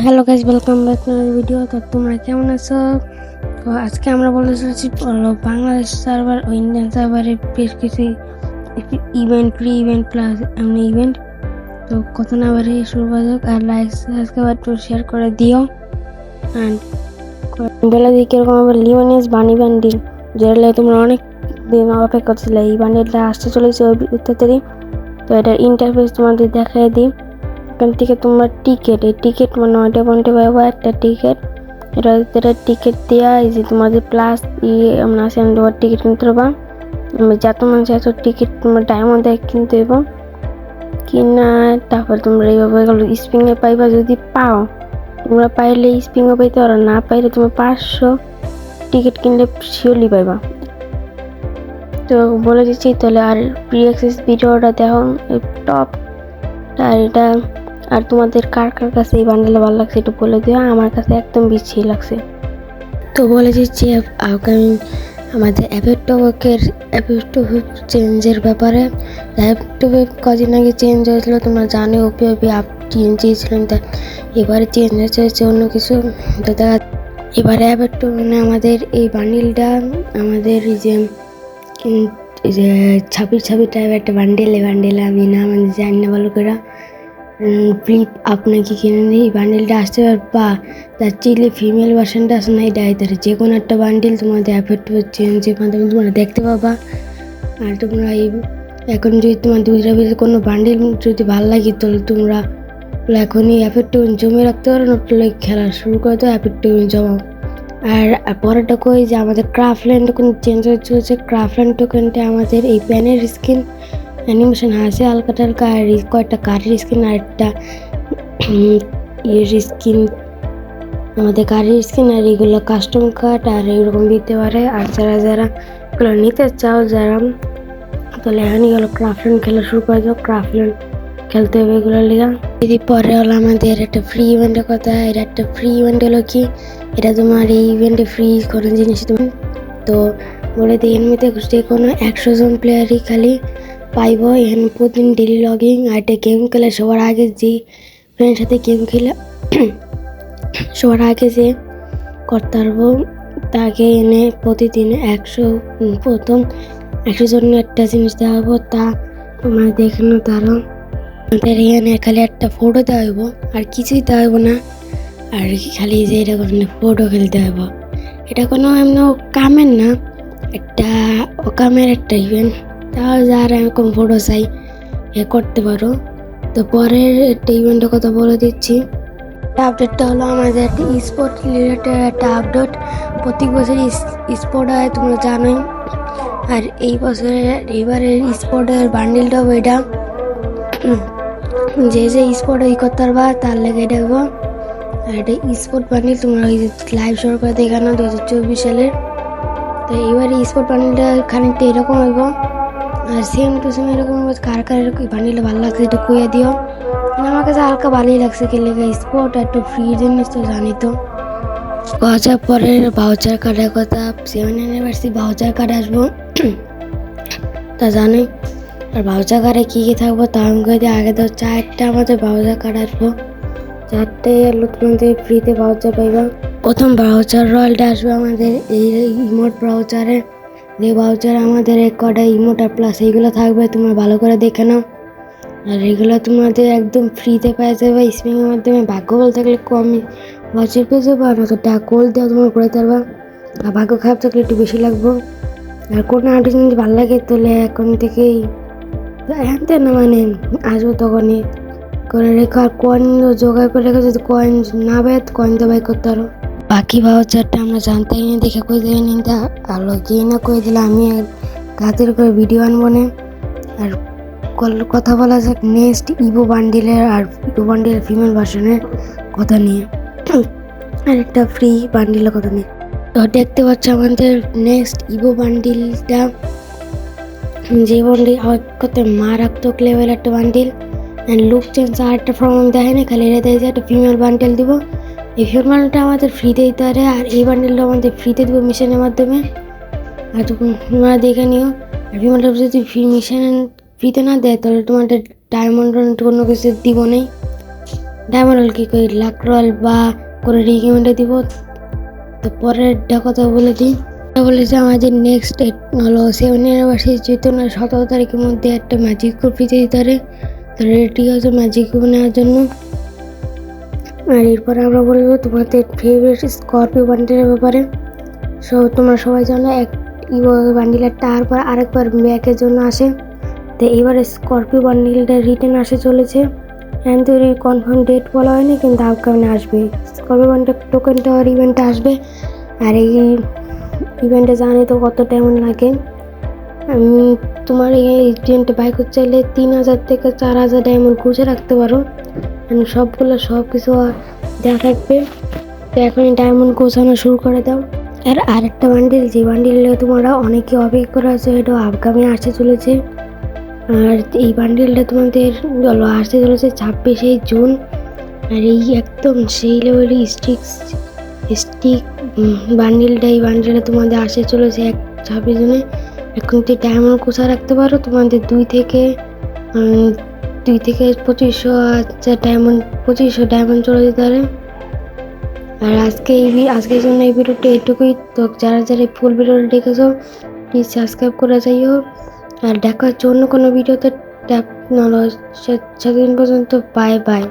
Hello guys, welcome back to our video. তো তোমরা কেমন আছো? তো আজকে আমরা বলতে চাচ্ছি বাংলাদেশ সার্ভার ও ইন্ডিয়ান সার্ভারে বেশ কিছু ইভেন্ট, ফ্রি ইভেন্ট প্লাস এমনি ইভেন্ট। তো কত না বারে শুরু করা যাক, আর লাইক সাবস্ক্রাইব একটু শেয়ার করে দিও। অ্যান্ড বলে দিই কিরকম আবার লিওনেস বানি বান্ডিল, যেটা তোমরা অনেক দিন অপেক্ষা করছিলে। এই বান্ডিলটা আসতে চলেছে তাড়াতাড়ি। তো এটার ইন্টারফেস তোমাদের দেখাই দিই। এখান থেকে তোমার টিকিট মানে ওইটা পাবো একটা টিকিট। এটা টিকিট দেওয়া এই যে তোমাদের প্লাস আমরা আসেন তোমার টিকিট কিনতে পারবা। যত মানুষ এত টিকিট তোমার ডায়মন্ড কিনতে হইব কিনা, তারপর তোমরা এইভাবে স্প্রিংয়ে পাইবা। যদি পাও তোমরা, পাইলে স্প্রিংও পাইতে পারো, না পাইলে তুমি 500 টিকিট কিনলে শিওরলি পাইবা। তো বলে দিচ্ছি তাহলে, আর প্রি অ্যাক্সেস ভিডিওটা দেখো টপ। আর এটা, আর তোমাদের কার কার কাছে এই বান্ডেলটা ভালো লাগছে একটু বলে দিও। আমার কাছে একদম বেশি লাগছে। তো বলে দিচ্ছি আমাদের অ্যাপের চেঞ্জের ব্যাপারে। অ্যাপের কদিন আগে চেঞ্জ হয়েছিল, তোমরা জানো। ওপি আপ চেঞ্জ হয়েছিলেন, তা এবারে চেঞ্জ হয়েছে অন্য কিছু। তো এবারে অ্যাপের মানে আমাদের এই বান্ডেলটা, আমাদের এই যে ছাবি টাইপের একটা বান্ডেল, এই বান্ডেল আমি না মানে জানি না ভালো করে। ফ্লিপ আপনাকে কিনে নিই এই বান্ডেলটা আসতে পারবা। তার চিলি ফিমেল ভার্সনটা আসে না, এই ডাইতারে যে কোনো একটা বান্ডেল তোমাদের অ্যাপের চেঞ্জের মাধ্যমে তোমরা দেখতে পাবা। আর তোমরা এখন যদি তোমার দুইটা ভিতরে কোনো বান্ডেল যদি ভালো লাগে, তাহলে তোমরা এখনই অ্যাপের জমে রাখতে পারো, না খেলা শুরু করে দাও, অ্যাপের জমাও। আর পরেরটা কই যে আমাদের ক্রাফল্যান্ড টোকেন চেঞ্জ হচ্ছে। ক্রাফল্যান্ড টোকেনটা আমাদের এই প্যানের স্কিন অ্যানিমেশন আছে হালকা টালকা, আর কয়েকটা কারের স্কিন, আর একটা স্কিন, আমাদের কারের স্কিন। আর এগুলো কাস্টম কার্ড আর এরকম দিতে পারে। আর যারা এগুলো নিতে চাও তাহলে এখনই গেলো ক্রাফল্যান্ড খেলা শুরু করে দাও। ক্রাফল্যান্ড খেলতে হবে এগুলো লেগা। যদি পরে হলো আমাদের একটা ফ্রি ইভেন্টের কথা। এটা একটা ফ্রি ইভেন্ট হলো কি, এটা তোমার এই ইভেন্টে ফ্রি কোনো জিনিস তুমি তো বলে দিই, এমনিতে যে কোনো 100 জন প্লেয়ারই খালি পাইব এখানে প্রতিদিন ডেলি লগিং। আর একটা গেম খেলে সবার আগে যে ফ্রেন্ডের সাথে গেম খেলে সবার আগে যে করতে পারবো তাকে এনে প্রতিদিন প্রথম 100 জনের একটা জিনিস দেওয়া হবো। তা তোমরা দেখে নাও। তারও আমাদের এখানে খালি একটা ফটো দেওয়া হইব, আর কিছুই দেওয়া হইব না। আর খালি যে এটা করে ফটো খেলতে হইব। এটা কোনো এমন কামের না, একটা অকামের একটা ইভেন্ট। তাও যারা এরকম ফটো চাই এ করতে পারো। তো পরের একটা ইভেন্টের কথা বলে দিচ্ছি। আপডেটটা হলো আমাদের একটা স্পোর্ট রিলেটেড একটা আপডেট। প্রত্যেক বছর স্পোর্ট হয়, তোমরা জানোই। আর এই এবারের স্পোর্টের বান্ডিলটা হবে এটা, যে স্পোর্ট করতে পারবা তার লেগে এটা হবো। আর এটা স্পোর্ট বান্ডিল তোমরা লাইভ শো করে দেখানো 2024 সালের। তো এবারে স্পোর্ট বান্ডিলটা খানিকটা এরকম হইব, আর সেম টু সেম এরকম। কার এরকম বান্ডিলটা ভালো লাগছে একটু কইয়া দিও। আমার কাছে হালকা ভালোই লাগছে, কে লেগে স্পোর্ট আর একটু ফ্রি জিনিস তো জানি। তো পরের ভাউচার কার্ডের কথা, 7 অ্যানিভার্সারি ভাউচার কার্ড আসবো তা জানোই। আর ভাউচার কার্ডে কী থাকবো তা আমি কই দিই আগে। তো 4টা আমাদের ভাউচার কার্ড আসবো, 4টে তোমাদের ফ্রিতে ভাউচার পাইবা। প্রথম ভাউচার রয়্যালটা আসবে আমাদের এই ইমোট ভাউচারে। যে ভাউচার আমাদের কটা ইমোট আর প্লাস এইগুলো থাকবে, তোমরা ভালো করে দেখে নাও। আর এগুলো তোমাদের একদম ফ্রিতে পেয়ে যাবে স্প্রিংয়ের মাধ্যমে। ভাগ্য ভালো থাকলে কম ভাউচার পেয়ে যাবো, আর নয়তো গোল্ড দেওয়া তোমরা করে পারবা। আর ভাগ্য খারাপ থাকলে একটু বেশি লাগবো। আর কোনো আর্ট জিনিস ভালো লাগে তাহলে এখন থেকেই হ্যাঁ না মানে আসবো তখনই করে রেখো। আর কয়েন জোগাড় করে রেখো, যদি কয়েন না পাই কয়েন তো বাই করতে পারো। বাকি ভাউচারটা আমরা জানতেই না, দেখে কই দেবে নিতে আলো গিয়ে না কই দিলে আমি গাতের করে ভিডিও আনবো না। আর কথা বলা যাক নেক্সট ইভো বান্ডিলের, আর ইভো বান্ডিলের ফিমেল ভার্সনের কথা নিয়ে, আর একটা ফ্রি বান্ডিলের কথা নিয়ে। তো দেখতে পাচ্ছ আমাদের নেক্সট ইভো বান্ডিলটা, যে বান্ডিল কত মারাত্মক লেভেল একটা বান্ডিল। অ্যান্ড লুক চেঞ্জ আর একটা ফর্ম দেখে না, খালি এটা দেয় যে একটা ফিমেল বান্ডেল দিব। এই ফিমেল বান্ডেলটা আমাদের ফ্রিতে দিতে পারে, আর এই বান্ডেলটা আমাদের ফ্রিতে দেবো মিশনের মাধ্যমে। আর তোমরা দেখে নিও। আর ফিমেলটা যদি মিশন ফ্রিতে না দেয় তাহলে তোমাদের ডায়মন্ড কোনো কিছু দিব নেই। ডায়মন্ড রোল কি করি লাক রোল বা করে রিকমেন্ডে দিব। তো পরেরটা কথা বলে দিই, বলেছে আমাদের নেক্সট হলো 7 অ্যানিভার্সারি যেহেতু না 17 তারিখের মধ্যে একটা ম্যাজিক কপি দিতে পারে, তো রেডি আছে ম্যাজিক কপি নেওয়ার জন্য। আর এরপরে আমরা বলবো তোমাদের ফেভারিট স্করপিও বান্ডেলের ব্যাপারে। তোমরা সবাই জানো এক বান্ডিলের তারপর আরেকবার ব্যাকের জন্য আসে, তো এবারে স্করপিও বান্ডিলটা রিটার্ন আসে চলেছে। তো কনফার্ম ডেট বলা হয়নি, কিন্তু আপকামিং আসবে স্করপিও বান্ডেল টোকেন টাওয়ার ইভেন্টে আসবে। আর এই ইভেন্টে জানি তো কত টাইম লাগে। তোমার এই ইভেন্টে বাই করতে চাইলে 3000 থেকে 4000 ডায়মন্ড খুঁজে রাখতে পারো, সবগুলো সব কিছু দেওয়া থাকবে। তো এখনই ডায়মন্ড গোছানো শুরু করে দাও। আর আরেকটা বান্ডিল, যে বান্ডিলে তোমরা অনেকে অপেক্ষা করে আছে, এটা আপকামিং আসতে চলেছে। আর এই বান্ডিলটা তোমাদের আসতে চলেছে 26শে জুন। আর এই একদম সেই লেভেলের স্টিক বান্ডিলটা, এই বান্ডিলটা তোমাদের আসতে চলেছে 26 জুনে। এখন তুই ডায়মন্ড কোষা রাখতে পারো, তোমাদের 2 থেকে 2500 ডায়মন্ড 2500 ডায়মন্ড চলে যেতে পারে। আর আজকের জন্য এই ভিডিওটা এটুকুই। তো যারা যারা ফুল ভিডিওটা দেখেছো প্লিজ সাবস্ক্রাইব করে যাইও। আর দেখা হচ্ছে অন্য কোনো ভিডিওতে। সেদিন পর্যন্ত বাই বাই।